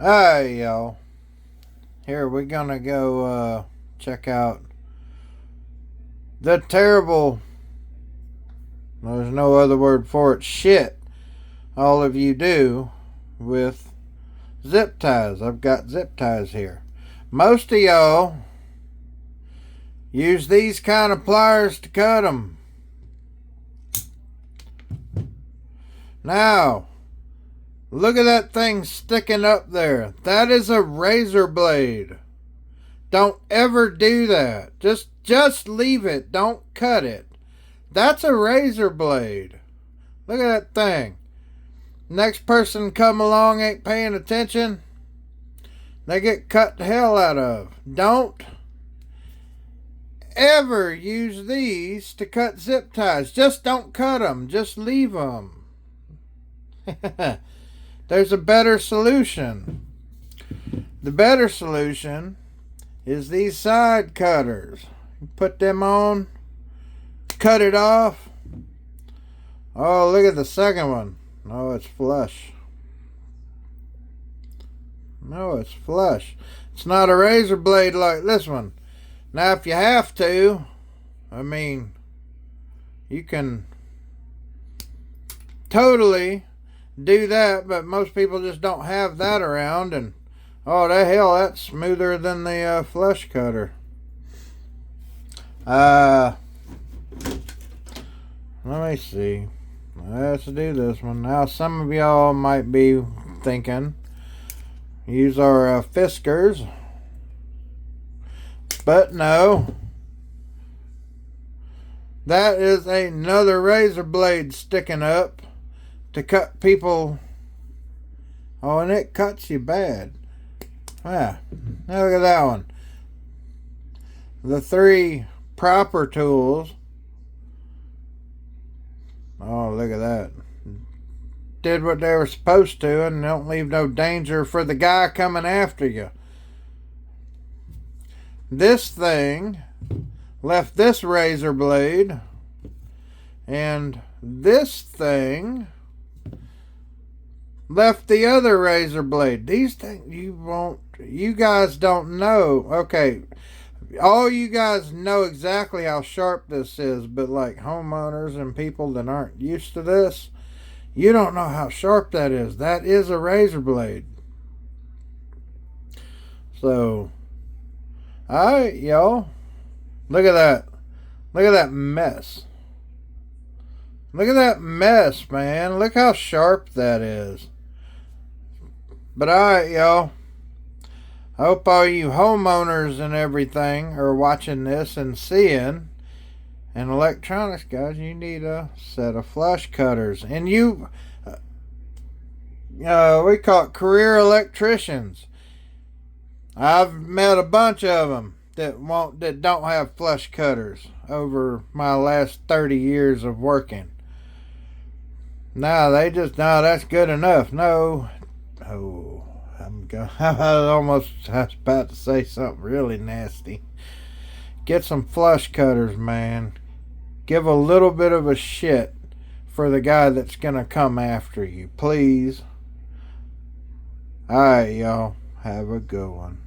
Hey, y'all. Here, we're gonna go check out the terrible, there's no other word for it, shit all of you do with zip ties. I've got zip ties here. Most of y'all use these kind of pliers to cut them. Now, look at that thing sticking up there. That is a razor blade. Don't ever do that. Just leave it. Don't cut it. That's a razor blade. Look at that thing. Next person come along ain't paying attention, they get cut the hell out of. Don't ever use these to cut zip ties. Just don't cut them. Just leave them. There's a better solution. The better solution is these side cutters. You put them on, cut it off. Oh, look at the second one. No, it's flush. No, it's flush. It's not a razor blade like this one. Now, if you have to, you can totally do that, but most people just don't have that around, and oh, the hell, that's smoother than the flush cutter. Let me see. Let's do this one. Now, some of y'all might be thinking, use our Fiskars. But no. That is another razor blade sticking up to cut people. Oh, and it cuts you bad. Ah, now look at that one. The three proper tools. Oh, look at that. Did what they were supposed to and don't leave no danger for the guy coming after you. This thing left this razor blade, and this thing left the other razor blade. These things you guys don't know. Okay, all you guys know exactly how sharp this is, but like homeowners and people that aren't used to this, you don't know how sharp that is. That is a razor blade. So, alright, y'all. Look at that. Look at that mess. Look at that mess, man. Look how sharp that is. But alright, y'all. I hope all you homeowners and everything are watching this and seeing. And electronics guys, you need a set of flush cutters. And we call it career electricians. I've met a bunch of them that don't have flush cutters over my last 30 years of working. No, that's good enough. No. Oh, I was about to say something really nasty. Get some flush cutters, man. Give a little bit of a shit for the guy that's gonna come after you, please. Alright, y'all. Have a good one.